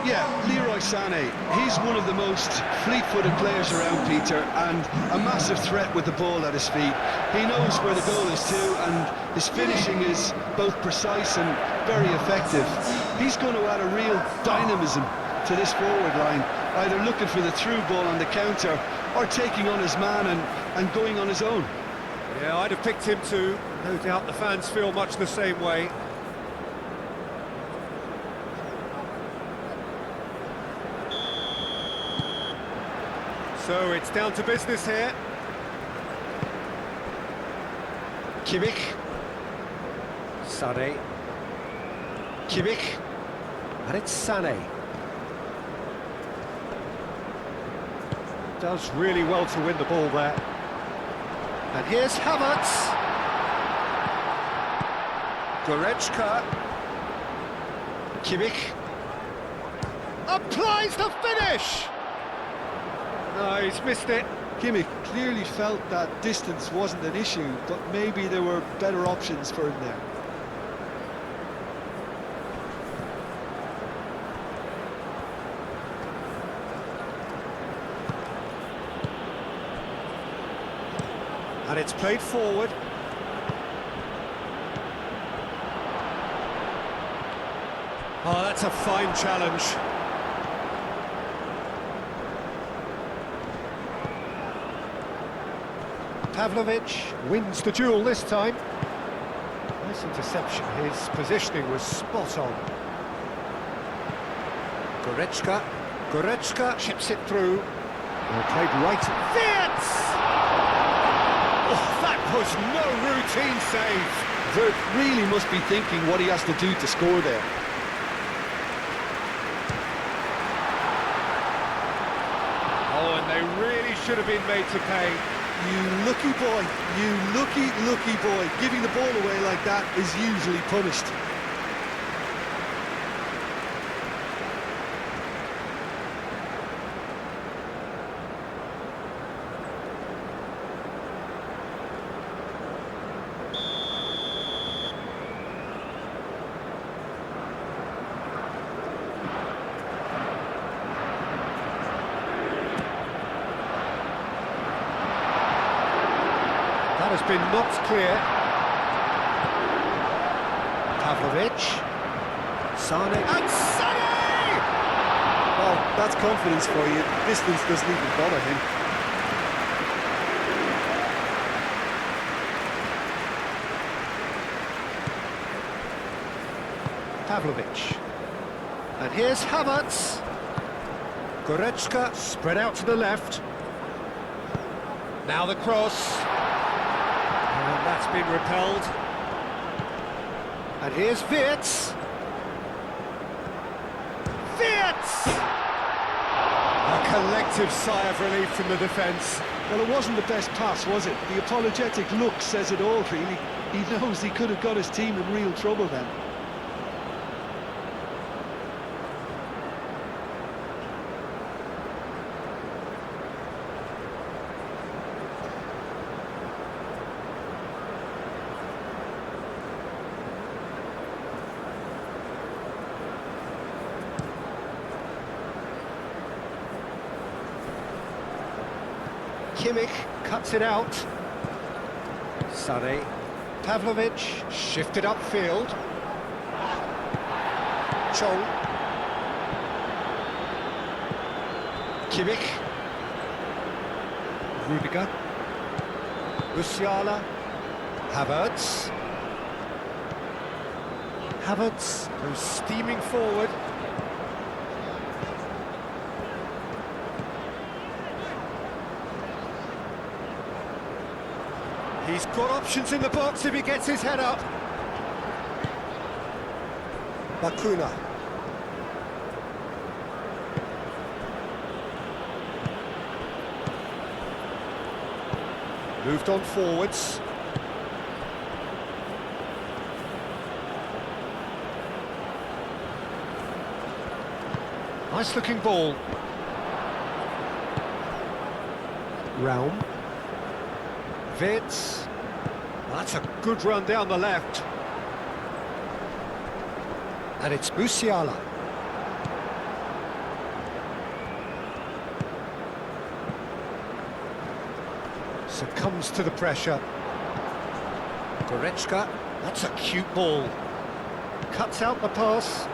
Yeah, Leroy Sané, he's one of the most fleet-footed players around, Peter, and a massive threat with the ball at his feet. He knows where the goal is too, and his finishing is both precise and very effective. He's going to add a real dynamism to this forward line, either looking for the through ball on the counter or taking on his man and going on his own. Yeah, I'd have picked him too. No doubt the fans feel much the same way. So it's down to business here. Kimmich. Sané. Kimmich. And it's Sané. Does really well to win the ball there. And here's Havertz. Goretzka. Kimmich. Applies the finish! No, he's missed it. Kimmich clearly felt that distance wasn't an issue, but maybe there were better options for him there. And it's played forward. Oh, that's a fine challenge. Pavlovic wins the duel this time. Nice interception. His positioning was spot on. Goretzka. Goretzka chips it through. Well played right. Wirtz! Oh, that was no routine save. Vert really must be thinking what he has to do to score there. Oh, and they really should have been made to pay. You lucky boy, you lucky boy. Giving the ball away like that is usually punished. That has been knocked clear. Pavlovic. Sané. And Sané! Well, that's confidence for you. Distance doesn't even bother him. Pavlovic. And here's Havertz. Goretzka spread out to the left. Now the cross. And that's been repelled. And here's Wirtz. Wirtz! A collective sigh of relief from the defence. Well, it wasn't the best pass, was it? The apologetic look says it all, really. He knows he could have got his team in real trouble then. Kimmich cuts it out. Sané. Pavlovic shifted upfield. Chong. Kimmich. Rudiger. Musiala. Havertz. Havertz goes steaming forward. He's got options in the box if he gets his head up. Bakuna. Moved on forwards. Nice looking ball. Raum. Wirtz. That's a good run down the left. And it's Musiala. Succumbs to the pressure. Goretzka, that's a cute ball. Cuts out the pass.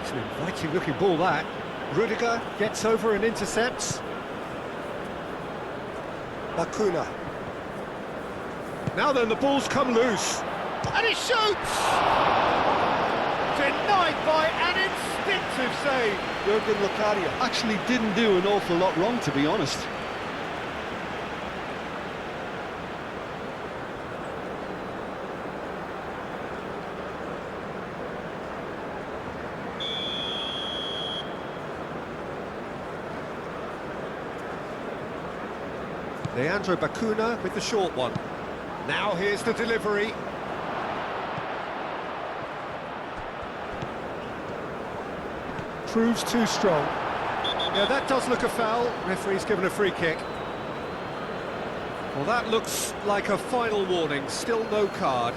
It's an inviting looking ball, that. Rudiger gets over and intercepts. Bakuna. Now then, the ball's come loose. And he shoots! Denied by an instinctive save. Jurgen Locadia actually didn't do an awful lot wrong, to be honest. Leandro Bakuna with the short one. Now here's the delivery. Proves too strong. Yeah, that does look a foul. Referee's given a free kick. Well, that looks like a final warning. Still no card.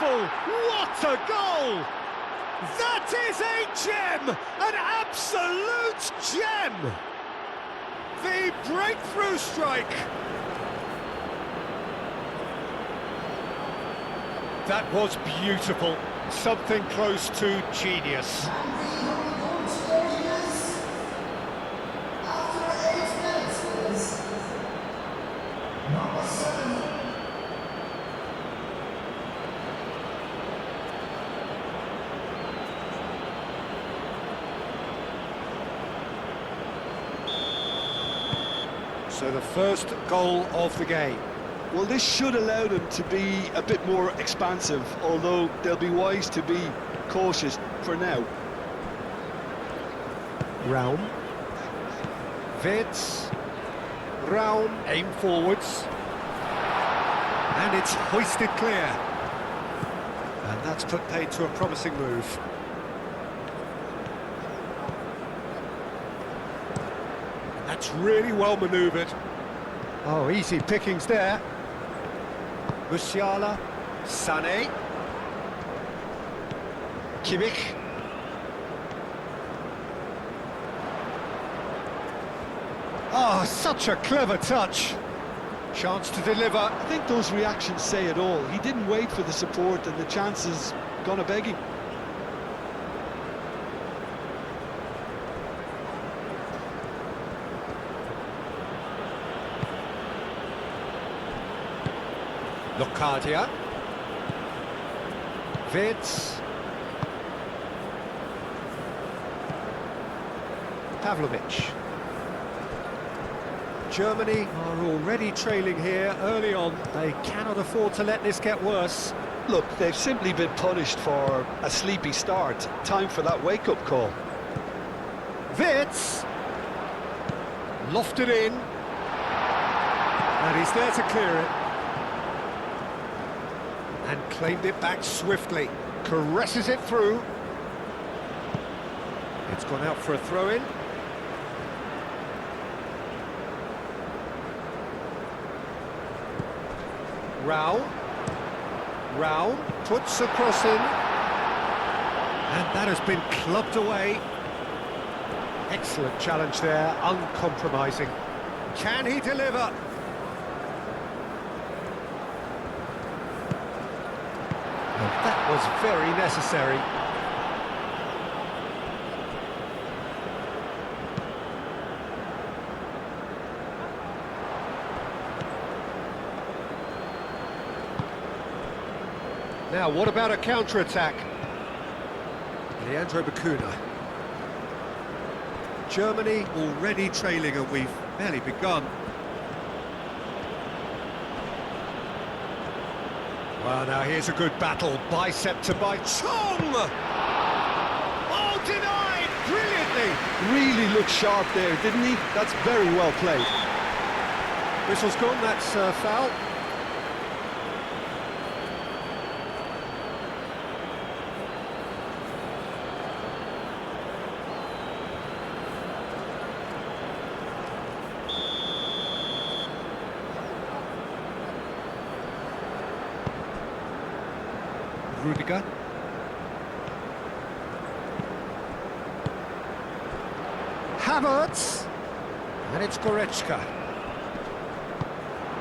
What a goal! That is a gem! An absolute gem! The breakthrough strike! That was beautiful. Something close to genius. So the first goal of the game. Well, this should allow them to be a bit more expansive, although they'll be wise to be cautious for now. Raum. Wirtz. Raum, aim forwards. And it's hoisted clear. And that's put paid to a promising move. That's really well manoeuvred. Oh, easy pickings there. Musiala, Sané. Kimmich. Oh, such a clever touch. Chance to deliver. I think those reactions say it all. He didn't wait for the support and the chances gonna beg him. Locadia. Wirtz. Pavlovic. Germany are already trailing here early on. They cannot afford to let this get worse. Look, they've simply been punished for a sleepy start. Time for that wake-up call. Wirtz. Lofted in. And he's there to clear it. And claimed it back swiftly. Caresses it through. It's gone out for a throw-in. Raum puts a cross in. And that has been clubbed away. Excellent challenge there, uncompromising. Can he deliver? And that was very necessary. Now, what about a counter-attack? Leandro Bakuna. Germany already trailing, and we've barely begun. Well, now here's a good battle, bicep to bicep. Chong! Oh, denied brilliantly! Really looked sharp there, didn't he? That's very well played. Whistle's gone, that's foul. Rudiger. Havertz. And it's Goretzka.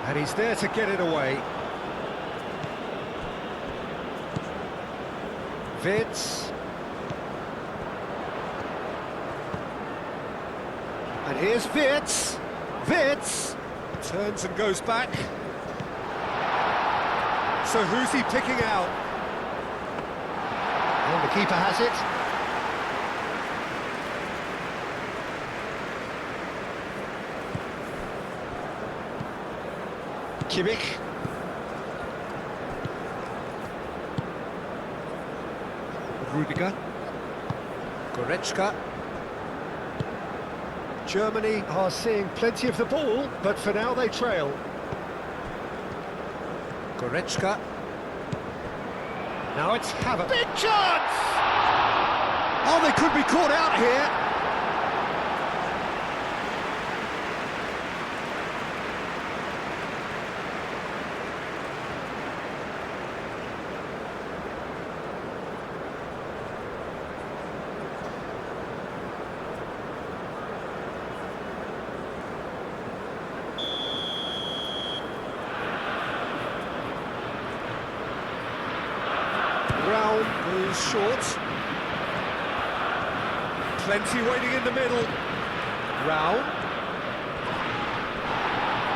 And he's there to get it away. Wirtz. And here's Wirtz. Wirtz turns and goes back. So who's he picking out? And the keeper has it. Kimmich. Rudiger. Goretzka. Germany are seeing plenty of the ball, but for now they trail. Goretzka. Now it's Havertz. Big chance! Oh, they could be caught out here. Brown goes short. Plenty waiting in the middle. Brown.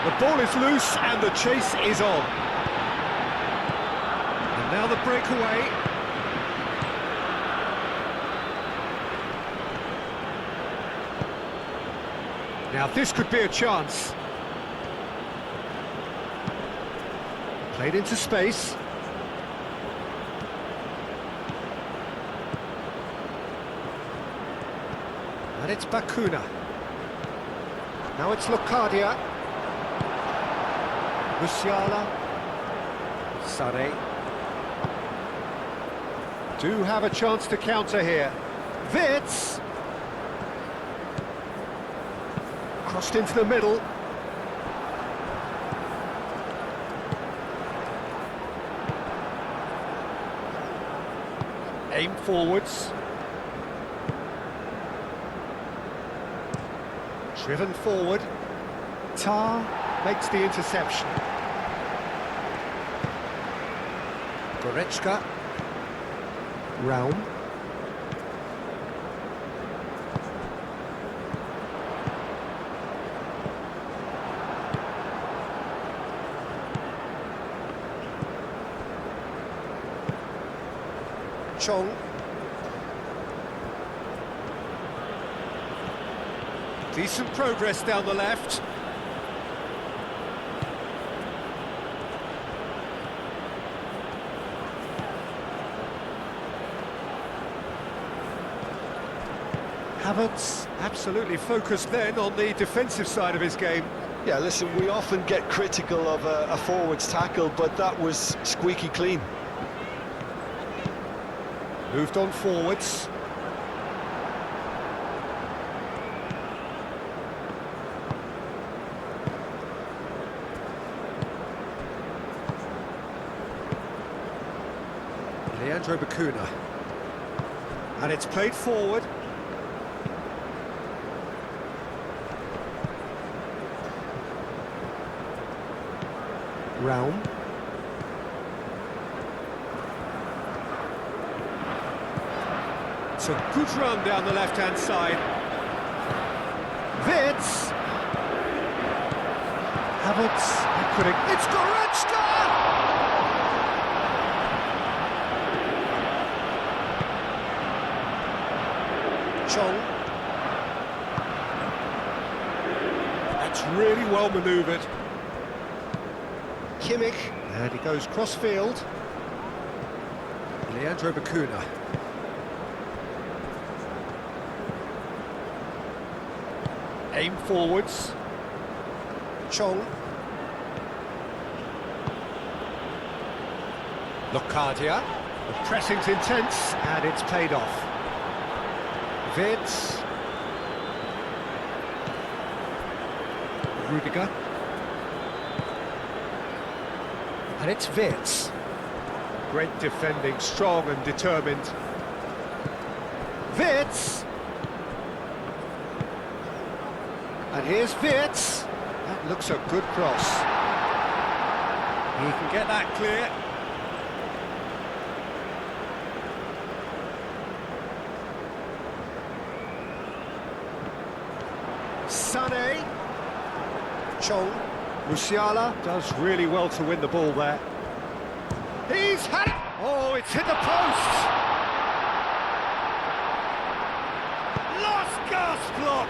The ball is loose and the chase is on. And now the breakaway. Now this could be a chance. Played into space. And it's Bakuna. Now it's Locadia. Musiala. Sare. Do have a chance to counter here. Wirtz. Crossed into the middle. Aim forwards. Driven forward. Tar makes the interception. Goretzka. Raum. Chong. Decent progress down the left. Havertz absolutely focused then on the defensive side of his game. Yeah, listen, we often get critical of a forward's tackle, but that was squeaky clean. Moved on forwards. Leandro Bakuna. And it's played forward. Raum. It's a good run down the left-hand side. Wirtz. Havertz. It's Goretzka! Chong. That's really well manoeuvred. Kimmich. And he goes cross-field. Leandro Bakuna. Aim forwards. Chong. Locadia. The pressing's intense, and it's paid off. Vids. Rudiger. And it's Vids. Great defending, strong and determined. Vids. And here's Vids. That looks a good cross. He can get that clear. Sané. Chong. Musiala does really well to win the ball there. He's had it! Oh, it's hit the post! Lost gasp block!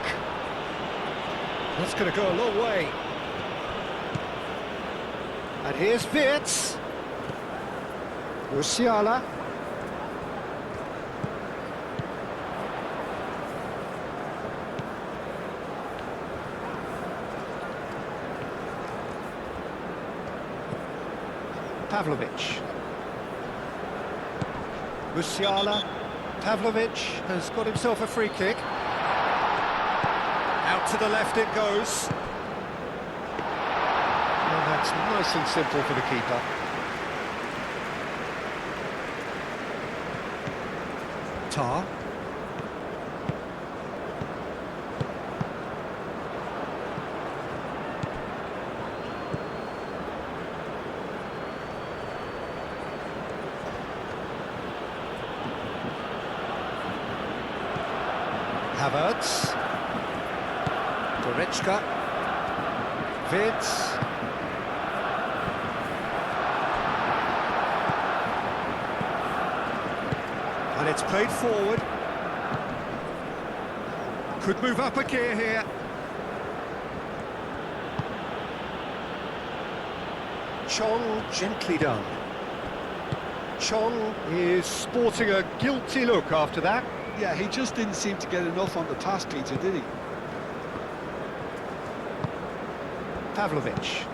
That's going to go a long way. And here's Wirtz. Musiala. Pavlovic. Musiala. Pavlovic has got himself a free kick. Out to the left it goes. And that's nice and simple for the keeper. Tar. Havertz. Goretzka. Vids. And it's played forward. Could move up a gear here. Chong, gently done. Chong is sporting a guilty look after that. Yeah, he just didn't seem to get enough on the pass, Peter, did he? Pavlovic.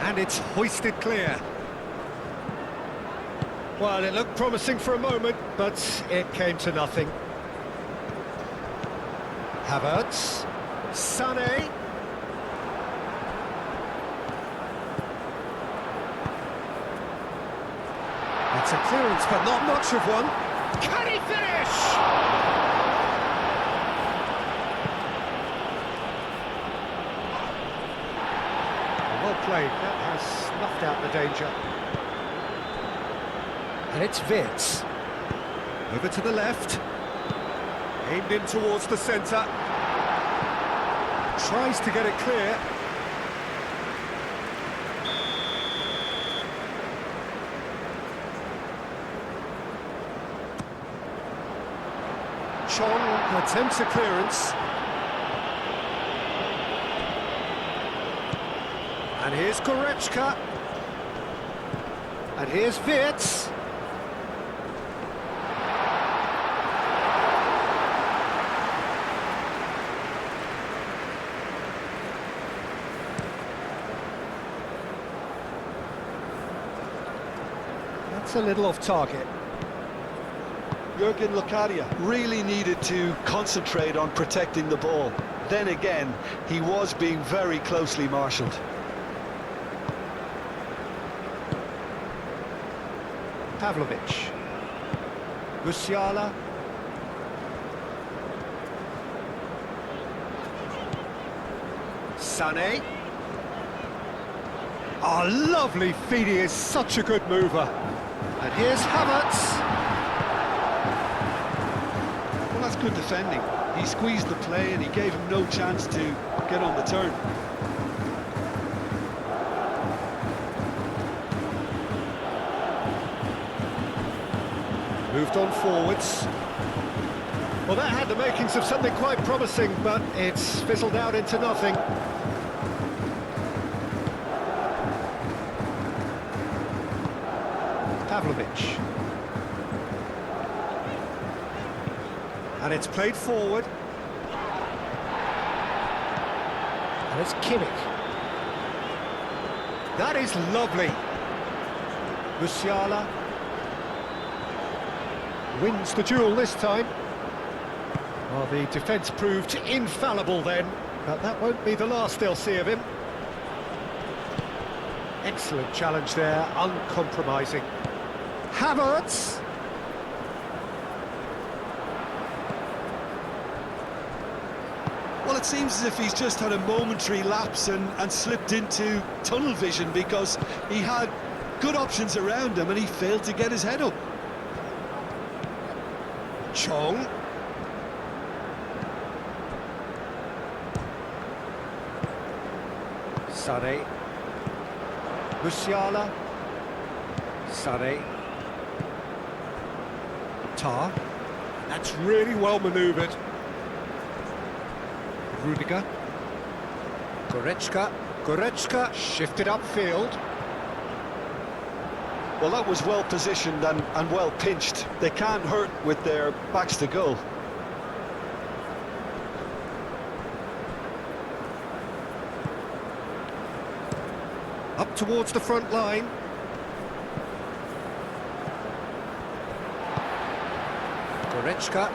And it's hoisted clear. Well, it looked promising for a moment, but it came to nothing. Havertz. Sané. It's a clearance, but not much of one. Can he finish? Well played, that has snuffed out the danger. And it's Wirtz. Over to the left. Aimed in towards the centre. Tries to get it clear. Chong attempts a clearance. And here's Goretzka. And here's Wirtz. That's a little off target. Jurgen Locadia really needed to concentrate on protecting the ball. Then again, he was being very closely marshalled. Pavlovic. Musiala. Sané. Oh, lovely feed, he is such a good mover. And here's Havertz. Well, that's good defending. He squeezed the play and he gave him no chance to get on the turn. Moved on forwards. Well, that had the makings of something quite promising, but it's fizzled out into nothing. Pavlovic. And it's played forward. It's Kimmich. That is lovely. Musiala wins the duel this time. Well, the defence proved infallible then, but that won't be the last they'll see of him. Excellent challenge there, uncompromising. Havertz. Well, it seems as if he's just had a momentary lapse and slipped into tunnel vision, because he had good options around him and he failed to get his head up. Chong. Sané. Musiala. Sané. Tar. That's really well manoeuvred. Rudiger. Goretzka shifted upfield. Well, that was well positioned and well pinched. They can't hurt with their backs to goal. Up towards the front line. Goretzka.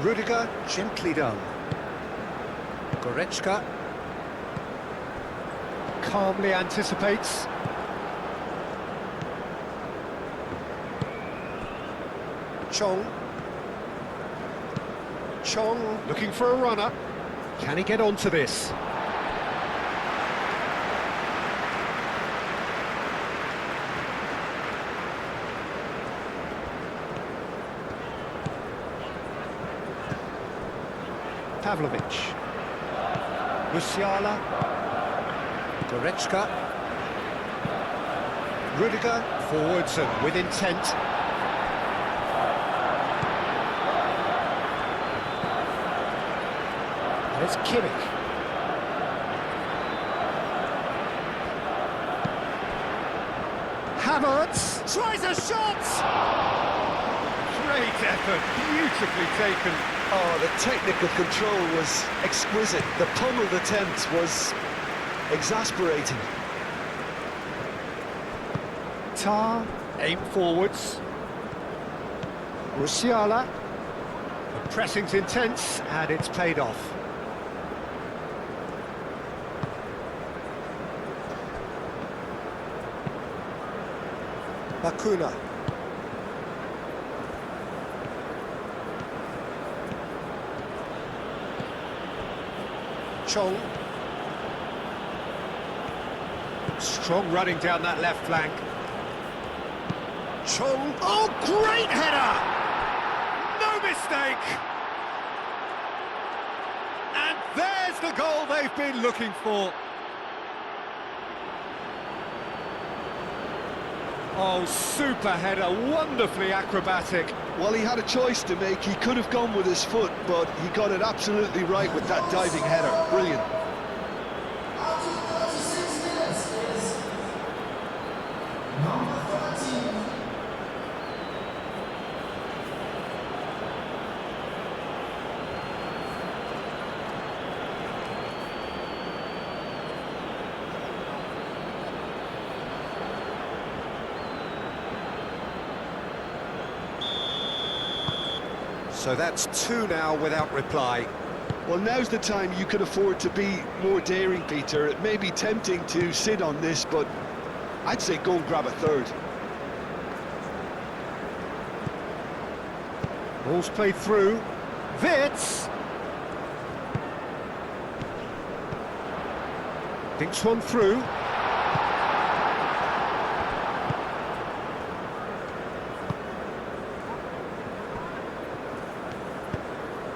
Rudiger, gently done. Goretzka calmly anticipates. Chong looking for a runner. Can he get onto this? Pavlovic. Musiala. Goretzka. Rudiger forwards and with intent. There's Kimmich. Havertz tries a shot! Great effort, beautifully taken. Oh, the technical control was exquisite. The pummeled attempt was exasperating. Tar, aim forwards. Musiala. The pressing's intense, and it's paid off. Bakuna. Chong. Strong running down that left flank. Chong. Oh, great header! No mistake! And there's the goal they've been looking for. Oh, super header, wonderfully acrobatic. Well, he had a choice to make. He could have gone with his foot, but he got it absolutely right with that diving header. Brilliant. So that's two now without reply. Well, now's the time you can afford to be more daring, Peter. It may be tempting to sit on this, but I'd say go and grab a third. Ball's played through. Wits! Thinks one through.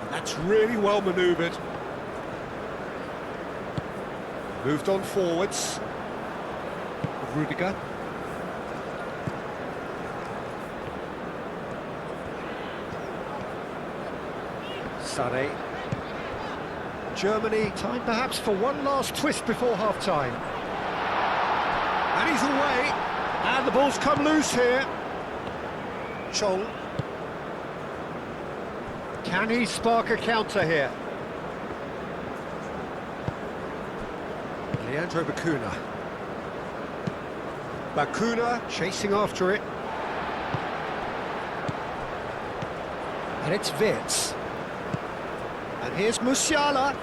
That's really well manoeuvred. Moved on forwards. Rudiger. Sané. Germany, time perhaps for one last twist before half-time. And he's away. And the ball's come loose here. Chong. Can he spark a counter here? Leandro Bacuna. Bacuna chasing after it. And it's Wirtz. And here's Musiala.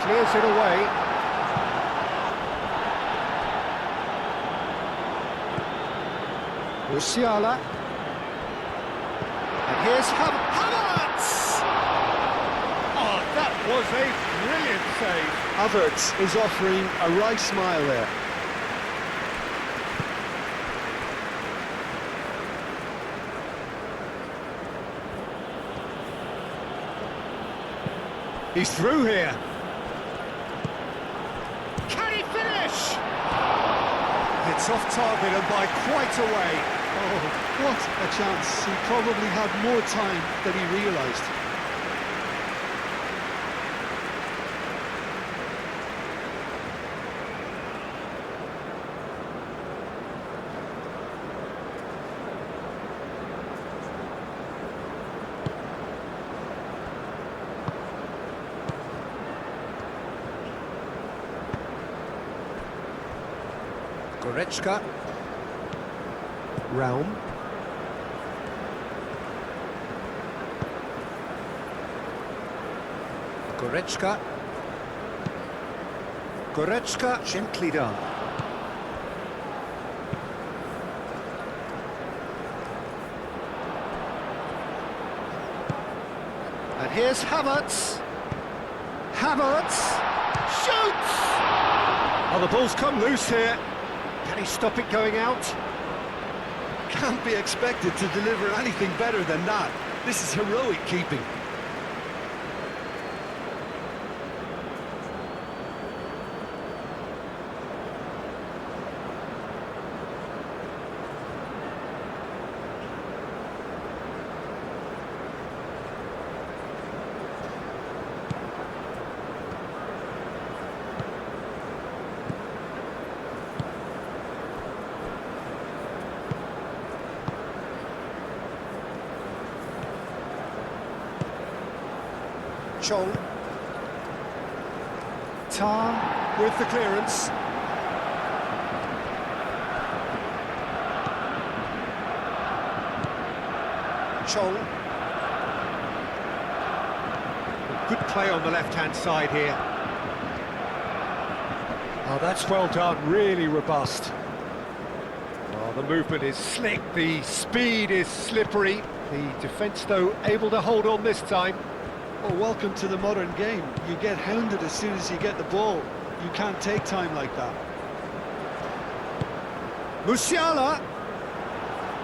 Clears it away. Musiala. And here's Havertz! Oh, that was a brilliant save. Havertz is offering a wry smile there. He's through here. Can he finish? It's off target and by quite a way. Oh, what a chance. He probably had more time than he realised. Goretzka. Raum. Goretzka. Goretzka gently down. And here's Havertz. Havertz shoots! Oh, the ball's come loose here. Can he stop it going out? Can't be expected to deliver anything better than that. This is heroic keeping. Chong. Tar with the clearance. Chong. Good play on the left-hand side here. Oh, that's well done, really robust. Oh, the movement is slick, the speed is slippery. The defence, though, able to hold on this time. Oh, welcome to the modern game. You get hounded as soon as you get the ball. You can't take time like that. Musiala!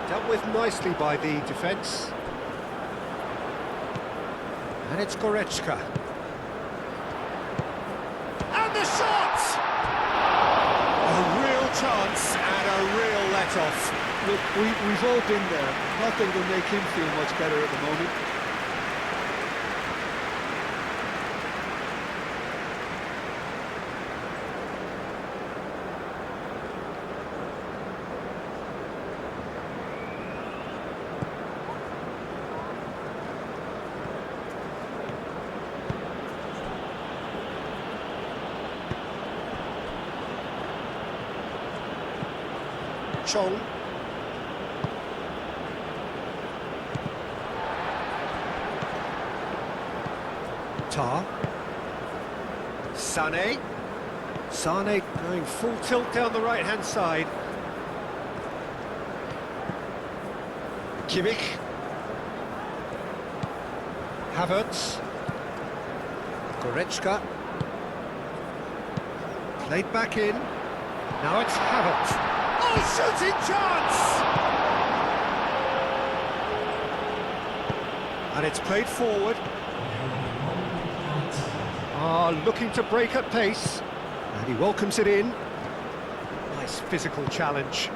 Dealt with nicely by the defence. And it's Goretzka. And the shot! A real chance and a real let-off. Look, we've all been there. Nothing will make him feel much better at the moment. Chong. Tar. Sané. Sané going full tilt down the right-hand side. Kimmich. Havertz. Goretzka. Played back in. Now it's Havertz. Oh, shooting chance! And it's played forward. Looking to break at pace. And he welcomes it in. Nice physical challenge.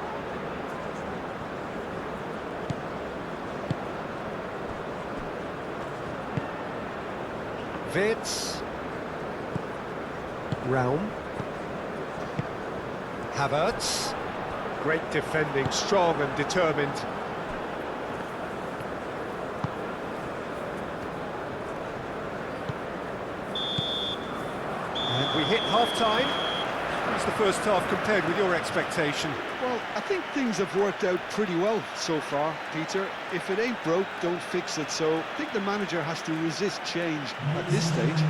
Wits. Raum. Havertz. Great defending, strong and determined. And we hit half-time. How's the first half compared with your expectation? Well, I think things have worked out pretty well so far, Peter. If it ain't broke, don't fix it. So I think the manager has to resist change at this stage.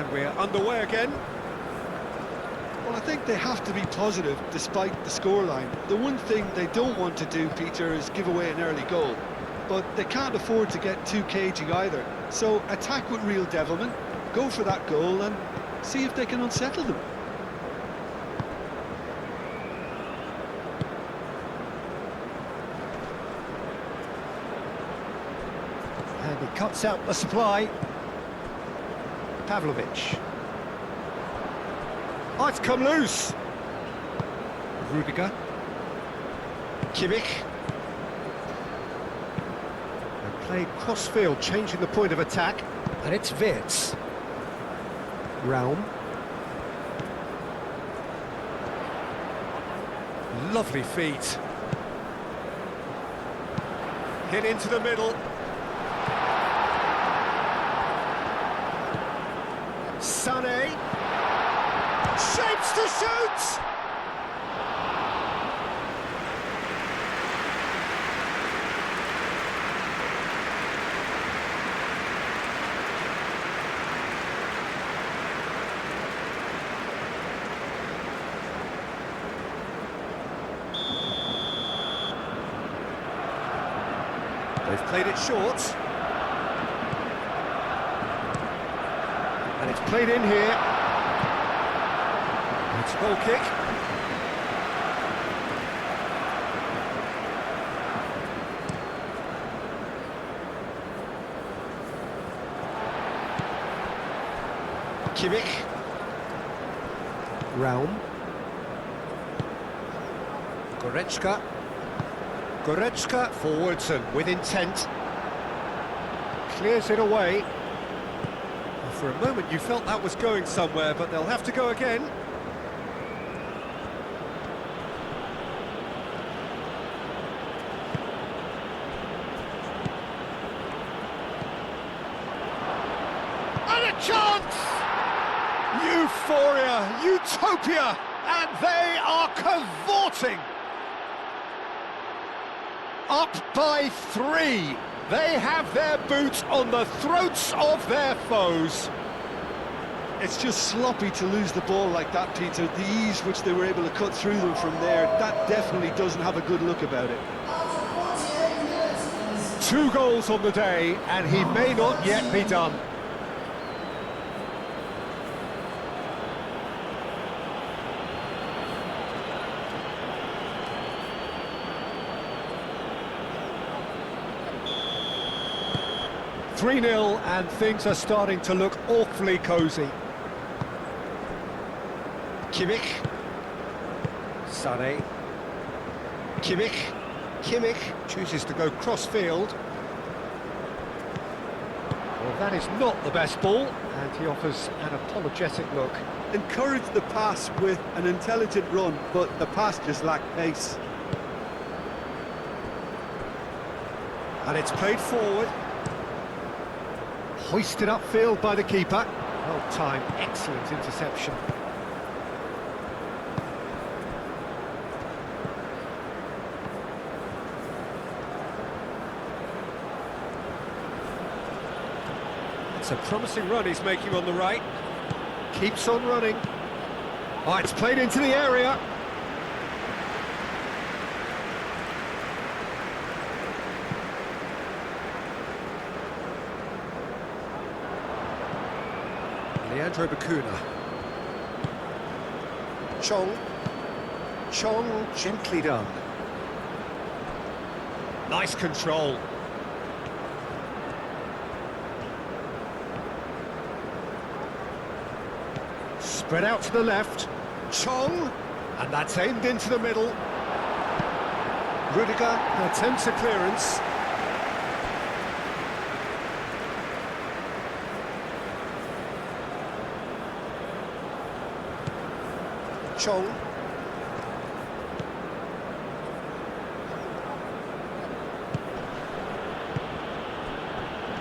And we're underway again. Well, I think they have to be positive despite the scoreline. The one thing they don't want to do, Peter, is give away an early goal. But they can't afford to get too cagey either. So attack with real devilment, go for that goal and see if they can unsettle them. And he cuts out the supply. Pavlovic. Oh, it's come loose. Rudiger. Kimmich. And played cross-field, changing the point of attack. And it's Wirtz. Raum. Lovely feet. Hit into the middle. Sané. Shapes to shoot! They've played it short. And it's played in here. It's a goal kick. Kimmich. Raum. Goretzka. Goretzka forwards and with intent. Clears it away. Well, for a moment you felt that was going somewhere, but they'll have to go again. And a chance! Euphoria, utopia, and they are cavorting. Up by 3. They have their boots on the throats of their foes. It's just sloppy to lose the ball like that, Peter. The ease which they were able to cut through them from there, that definitely doesn't have a good look about it. 2 goals on the day, and he may not yet be done. (3-0) and things are starting to look awfully cosy. Kimmich. Sané. Kimmich. Kimmich chooses to go cross-field. Well, that is not the best ball, and he offers an apologetic look. Encourage the pass with an intelligent run, but the pass just lacked pace. And it's played forward. Hoisted upfield by the keeper. Well timed, excellent interception. It's a promising run he's making on the right. Keeps on running. Oh, it's played into the area. Leandro Bacuna. Chong. Chong, gently done. Nice control. Spread out to the left. Chong. And that's aimed into the middle. Rudiger attempts a clearance. Chong.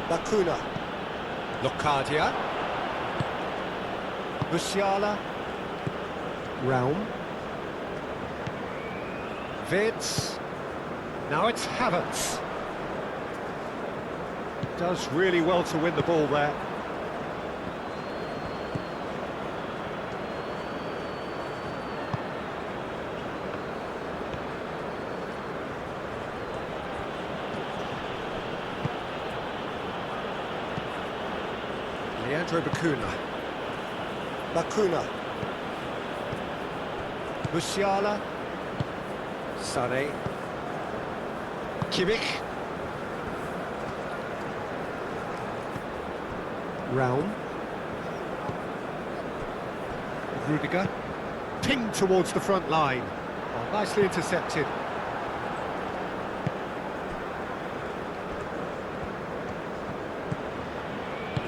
Bacuna. Locadia. Musiala. Raum. Wirtz. Now it's Havertz. Does really well to win the ball there. Leandro Bacuna. Bacuna. Musiala. Sané. Kimmich, Raum. Rudiger. Pinged towards the front line. Oh, nicely intercepted.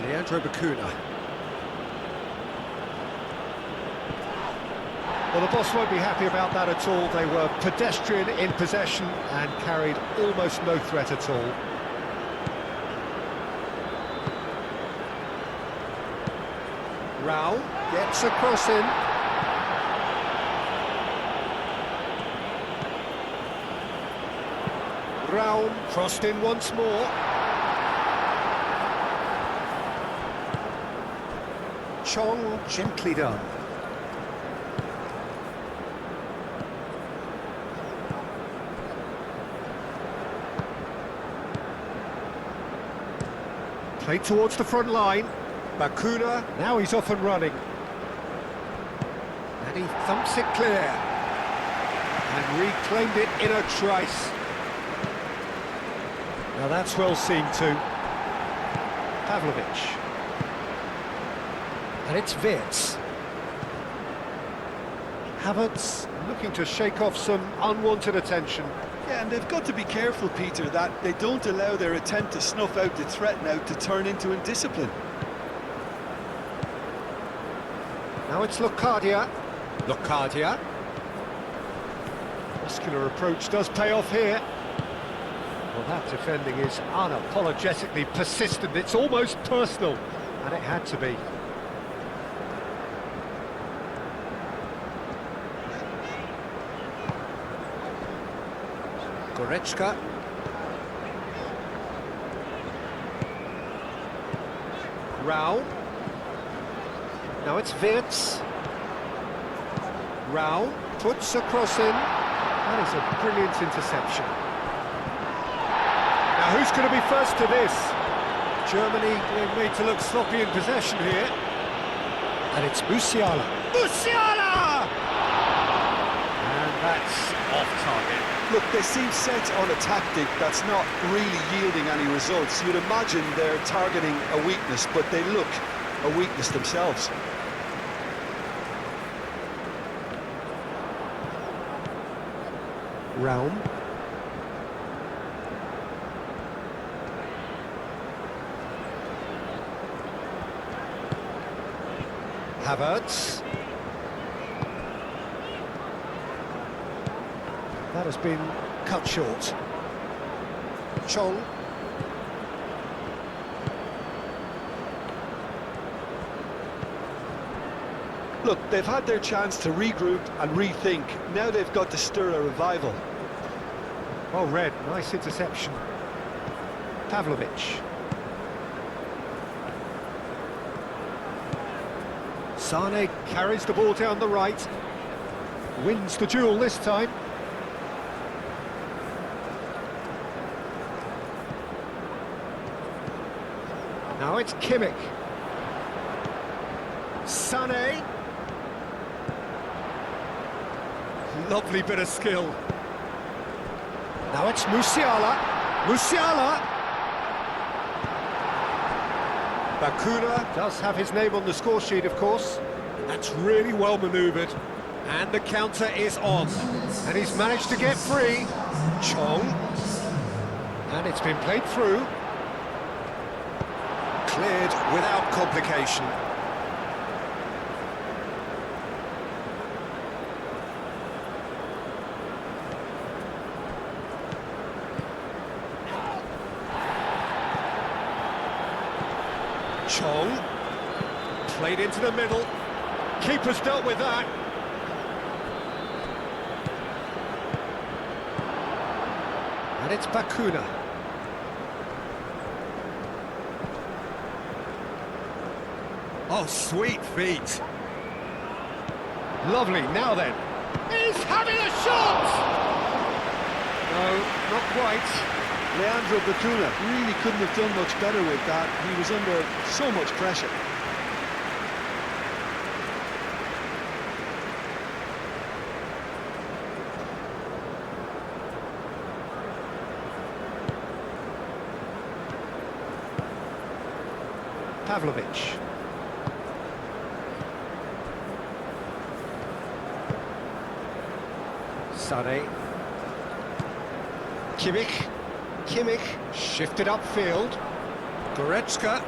Leandro Bacuna. Well, the boss won't be happy about that at all. They were pedestrian in possession and carried almost no threat at all. Raul gets a cross in. Raul crossed in once more. Chong gently done. Played towards the front line. Bacuna, now he's off and running. And he thumps it clear. And reclaimed it in a trice. Now that's well seen too. Pavlovic. And it's Wirtz. Havertz looking to shake off some unwanted attention. Yeah, and they've got to be careful, Peter, that they don't allow their attempt to snuff out the threat now to turn into indiscipline. Now it's Locadia. Locadia. Muscular approach does pay off here. Well, that defending is unapologetically persistent. It's almost personal, and it had to be. Goretzka. Raul. Now it's Wirtz. Raul puts a cross in. That is a brilliant interception. Now who's going to be first to this? Germany being made to look sloppy in possession here. And it's Musiala. Musiala! And that's off target. Look, they seem set on a tactic that's not really yielding any results. You'd imagine they're targeting a weakness, but they look a weakness themselves. Raum. Havertz. That has been cut short. Chong. Look, they've had their chance to regroup and rethink. Now they've got to stir a revival. Oh, Red, nice interception. Pavlovic. Sané carries the ball down the right. Wins the duel this time. Now it's Kimmich. Sané. Lovely bit of skill. Now it's Musiala. Musiala. Bacuna does have his name on the score sheet, of course. That's really well manoeuvred. And the counter is on. And he's managed to get free. Chong. And it's been played through. Cleared without complication. Chong. Played into the middle. Keeper's dealt with that. And it's Bacuna. Oh, sweet feet. Lovely, now then. He's having a shot! No, not quite. Leandro Bacuna really couldn't have done much better with that. He was under so much pressure. Pavlovic. Sané. Kimmich, Shifted upfield. Goretzka.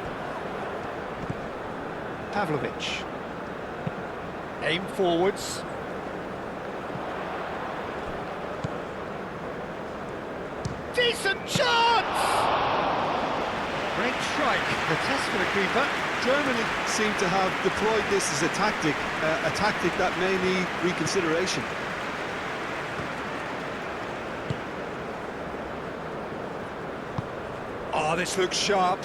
Pavlovic. Aim forwards. Decent chance! Great strike. The test for the keeper. Germany seem to have deployed this as a tactic that may need reconsideration. Oh, this looks sharp.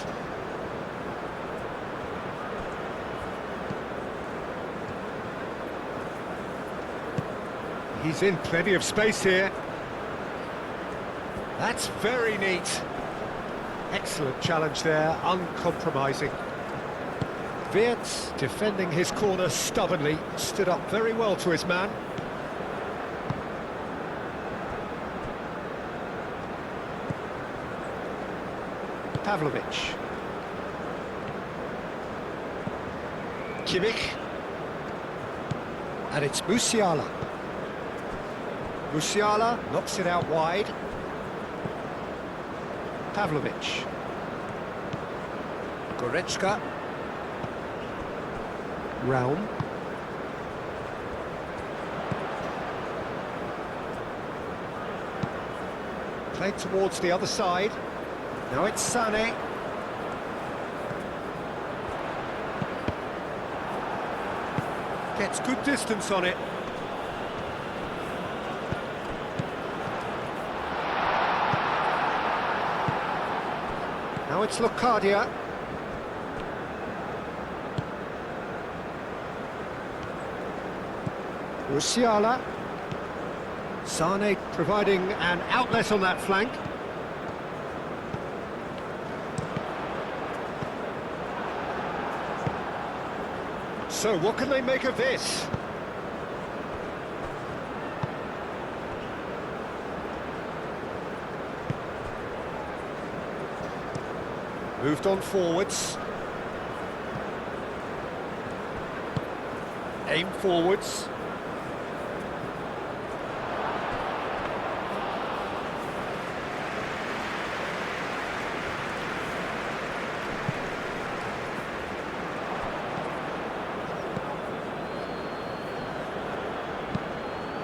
He's in plenty of space here. That's very neat. Excellent challenge there, uncompromising. Wirtz, defending his corner stubbornly, stood up very well to his man. Pavlovic. Kimmich, And it's Musiala. Musiala knocks it out wide. Pavlovic. Goretzka. Raum. Played towards the other side. Now it's Sané. Gets good distance on it. Now it's Locadia. Musiala. Sané providing an outlet on that flank. So, what can they make of this? Moved on forwards. Aim forwards.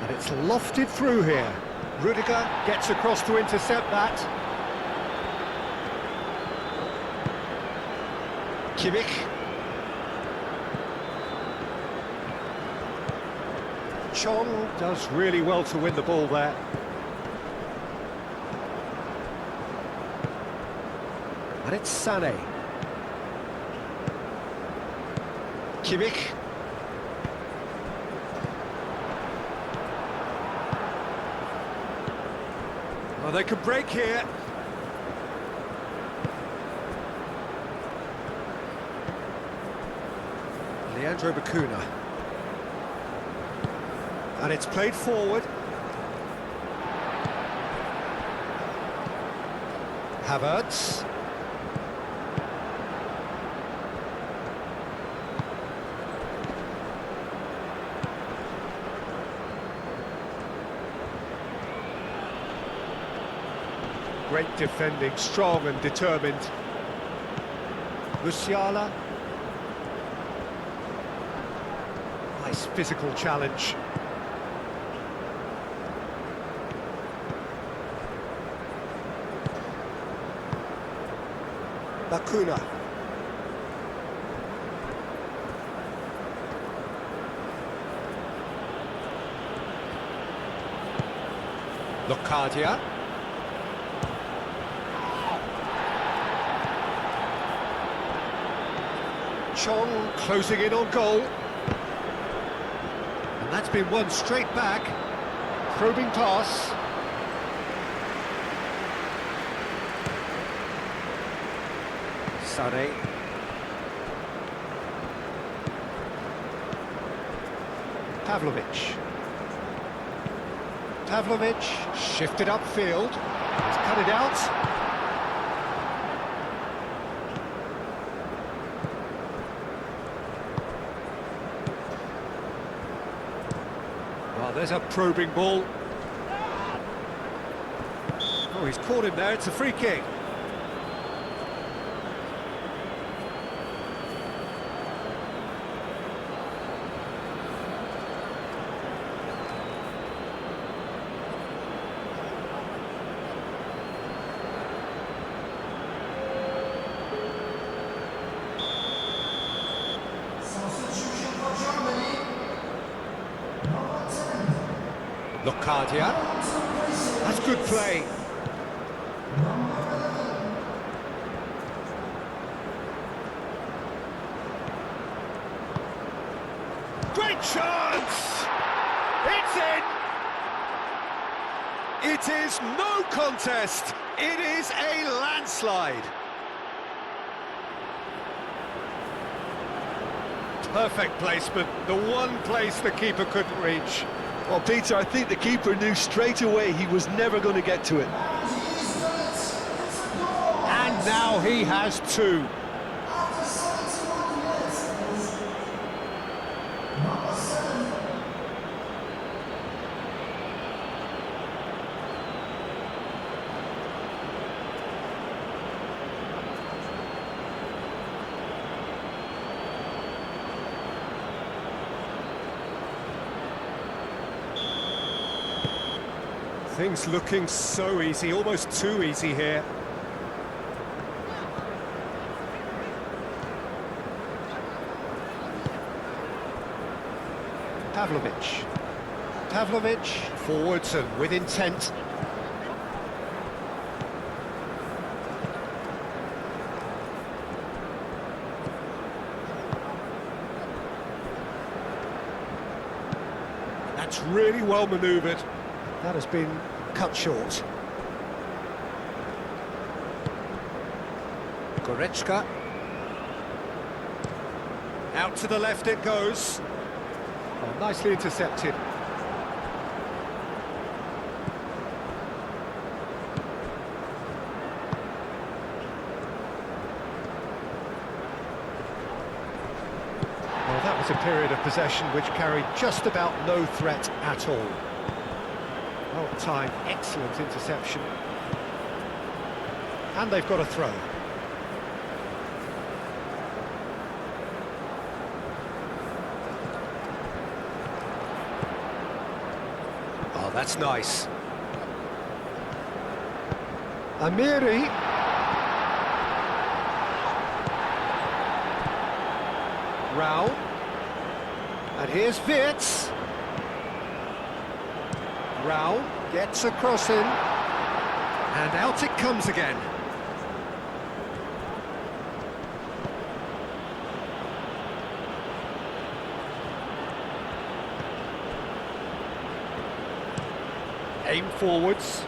And it's lofted through here. Rudiger gets across to intercept that. Kimmich, Chong does really well to win the ball there. And it's Sané. Kimmich, Oh, they could break here. Leandro Bacuna. And it's played forward. Havertz. Great defending, strong and determined. Musiala. Nice physical challenge. Bacuna. Locadia. Chong closing in on goal. And that's been won straight back. Probing pass. Sané. Pavlovic. Pavlovic shifted upfield. He's cut it out. Well, there's a probing ball. Oh, he's caught him there. It's a free kick. Locadia. That's good play. Great chance! It's in! It is no contest. It is a landslide. Perfect placement, the one place the keeper couldn't reach. Well, Peter, I think the keeper knew straight away he was never going to get to it. And now he has two. Things looking so easy, almost too easy here. Pavlovic. Pavlovic, forwards and with intent. That's really well manoeuvred. That has been cut short. Goretzka. Out to the left it goes. Oh, nicely intercepted. Well, that was a period of possession which carried just about no threat at all. Well timed, excellent interception. And they've got a throw. Oh, that's nice. Amiri. Rao. And here's Wirtz. Rao gets across in, and out it comes again. Aim forwards.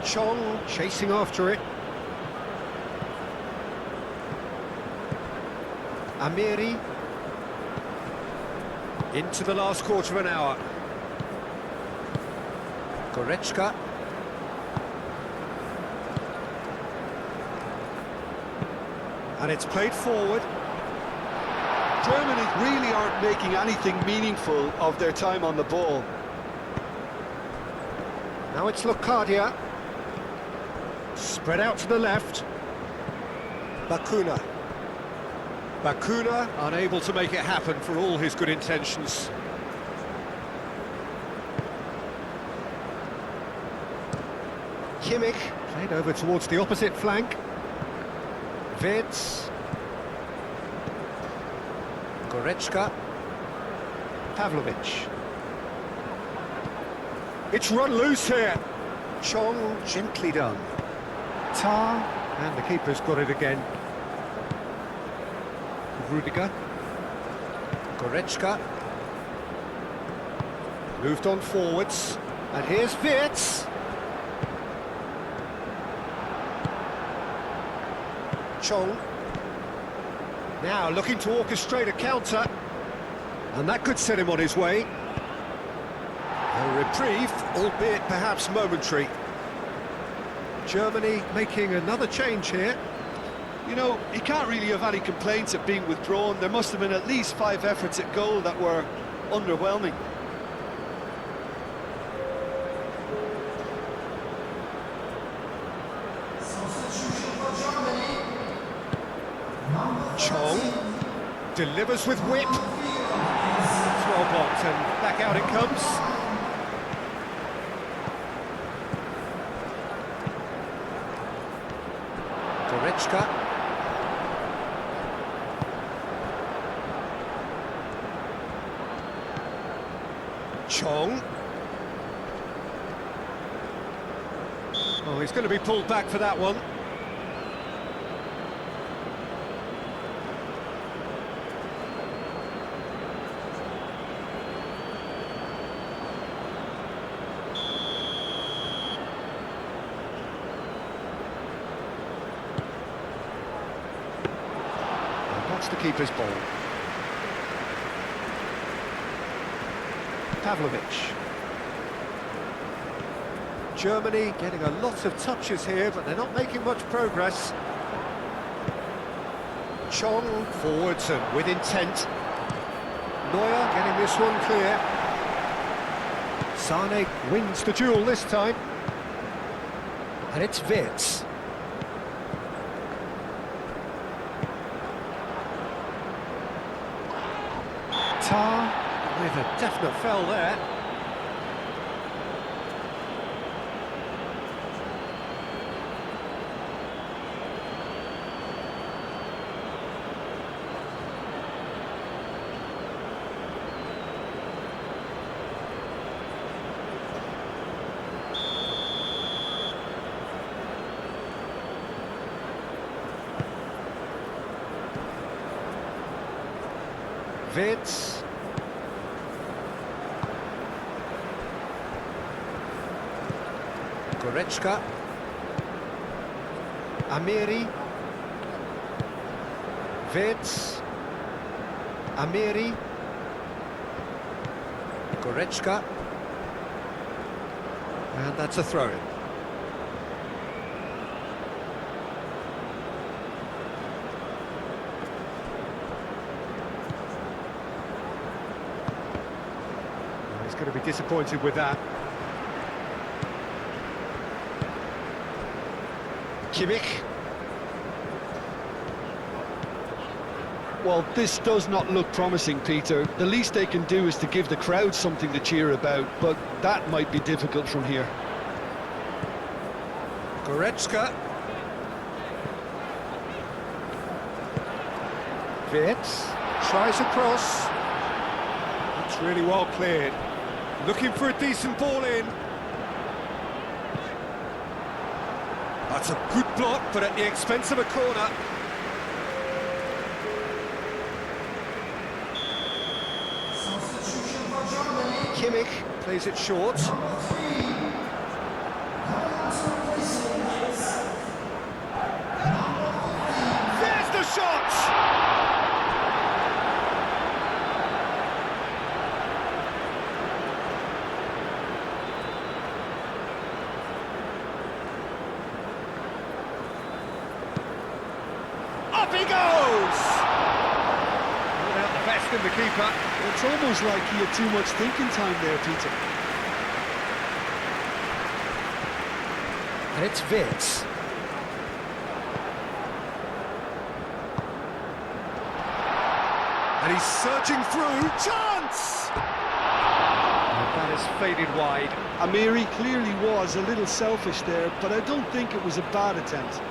Chong chasing after it. Amiri. Into the last quarter of an hour. Goretzka. And it's played forward. Germany really aren't making anything meaningful of their time on the ball. Now it's Locadia. Spread out to the left. Bakuna. Bakuna unable to make it happen for all his good intentions. Kimmich played over towards the opposite flank. Wirtz. Goretzka. Pavlovic. It's run loose here. Chong gently done. Tar, and the keeper's got it again. Rudiger. Goretzka. Moved on forwards. And here's Wirtz. Chong. Now looking to orchestrate a counter. And that could set him on his way. A reprieve, albeit perhaps momentary. Germany making another change here. You know, he can't really have any complaints at being withdrawn. There must have been at least 5 efforts at goal that were underwhelming. Chong delivers with whip. It's well blocked and back out it comes. Goretzka. Chong. Oh, he's going to be pulled back for that one. That's the keeper's ball. Pavlovich. Germany getting a lot of touches here, but they're not making much progress. Chong forwards and with intent. Neuer getting this one clear. Sane wins the duel this time. And it's Wirtz. Tar with a definite foul there. Wirtz. Goretzka. Amiri. Wirtz. Amiri. Goretzka. And that's a throw-in. He's going to be disappointed with that. Kimmich. Well, this does not look promising, Peter. The least they can do is to give the crowd something to cheer about, but that might be difficult from here. Goretzka. Wirtz tries a cross. It's really well cleared. Looking for a decent ball in. That's a good block, but at the expense of a corner. Kimmich plays it short. There's the shot! Up he goes! Without the best in the keeper. It's almost like he had too much thinking time there, Peter. And it's Wirtz. And he's surging through. Chance! And that is faded wide. Amiri clearly was a little selfish there, but I don't think it was a bad attempt.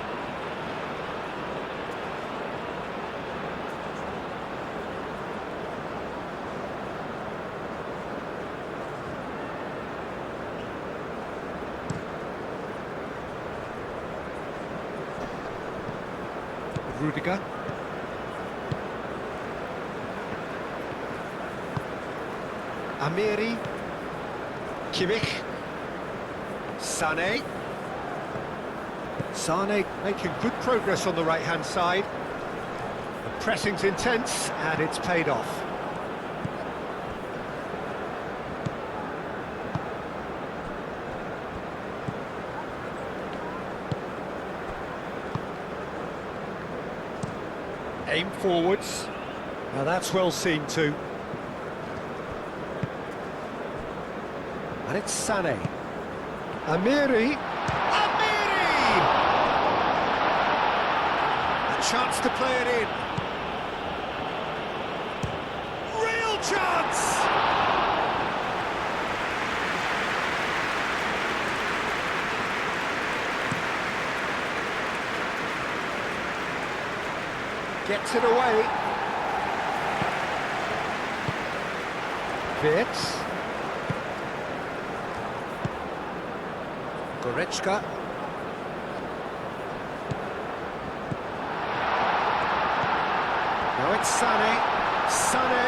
Rudiger. Amiri. Kimmich. Sane. Sane making good progress on the right-hand side. The Pressing's intense, and it's paid off. Aim forwards. Now that's well seen too. And it's Sané. Amiri. Amiri! A chance to play it in. Real chance! Gets it away. Wirtz. Goretzka. Now it's Sané. Sané.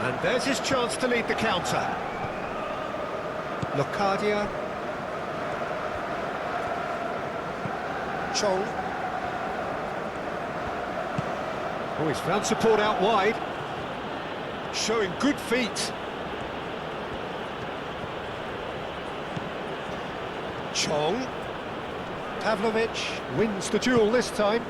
And there's his chance to lead the counter. Locadia. Chong. Oh, he's found support out wide. Showing good feet. Chong. Pavlovic wins the duel this time.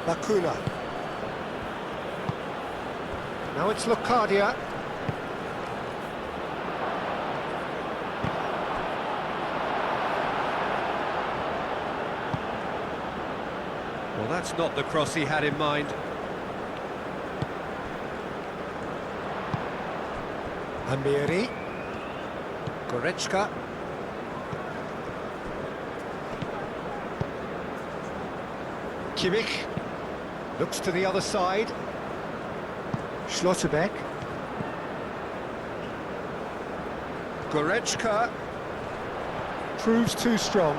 Bakuna. Now it's Locadia. Well, that's not the cross he had in mind. Amiri. Goretzka. Kimmich. Looks to the other side. Schlotterbeck. Goretzka. Proves too strong.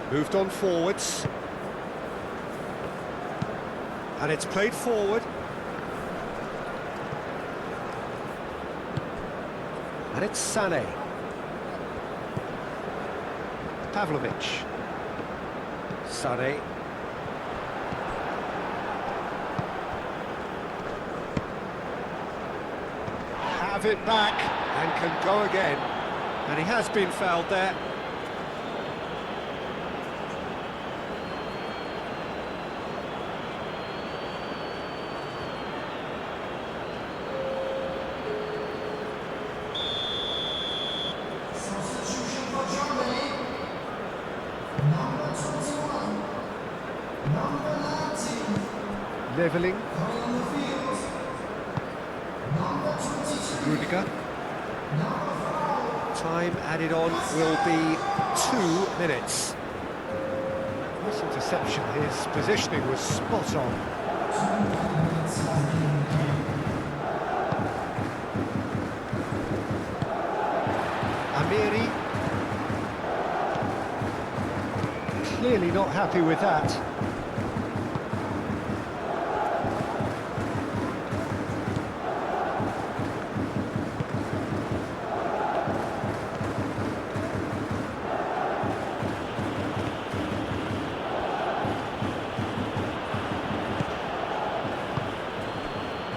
Moved on forwards. And it's played forward. And it's Sané. Pavlovic. Sané. Have it back and can go again. And he has been fouled there. Leveling. Rudiger. Time added on will be 2 minutes. Nice interception. His positioning was spot on. Amiri. Clearly not happy with that.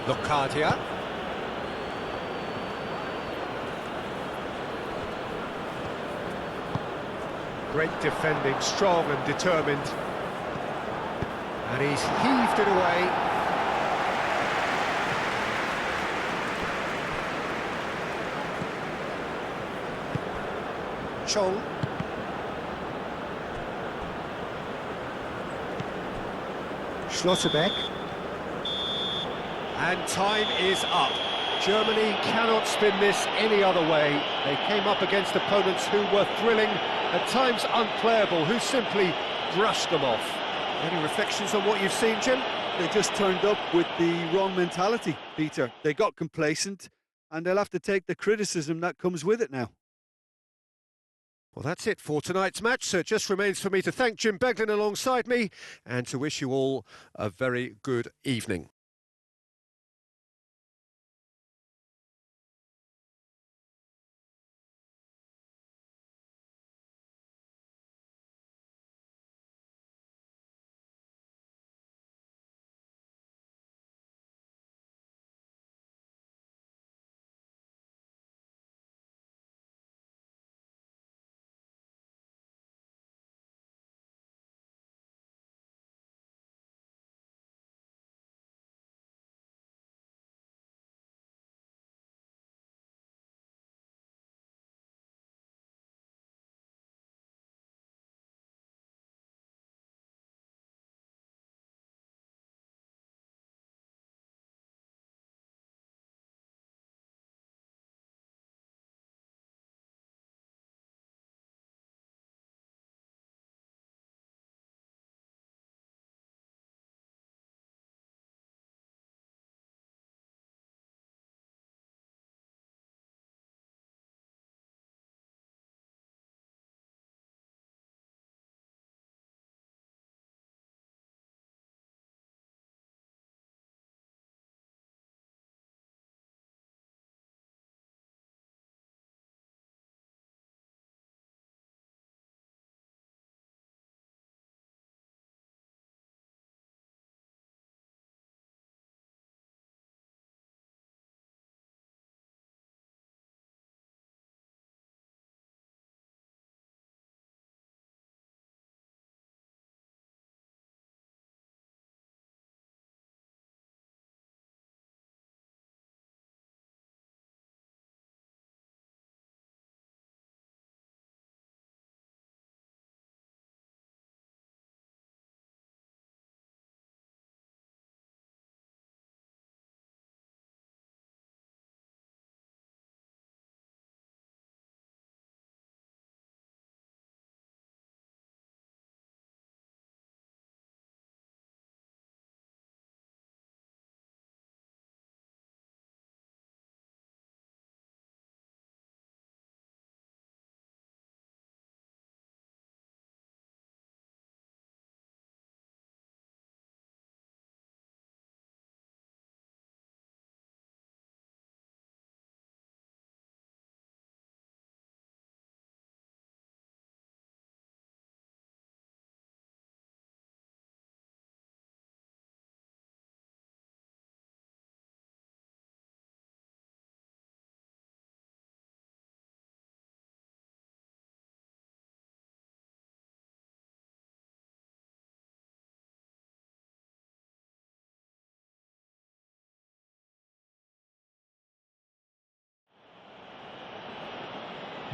Locadia. Great defending, strong and determined. And he's heaved it away. Chong. Schlotterbeck. And time is up. Germany cannot spin this any other way. They came up against opponents who were thrilling, at times unplayable, who simply brushed them off. Any reflections on what you've seen, Jim? They just turned up with the wrong mentality, Peter. They got complacent, and they'll have to take the criticism that comes with it now. Well, that's it for tonight's match, so it just remains for me to thank Jim Beglin alongside me and to wish you all a very good evening.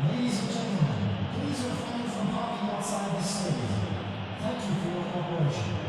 Ladies and gentlemen, please refrain from parking outside the stadium. Thank you for your cooperation.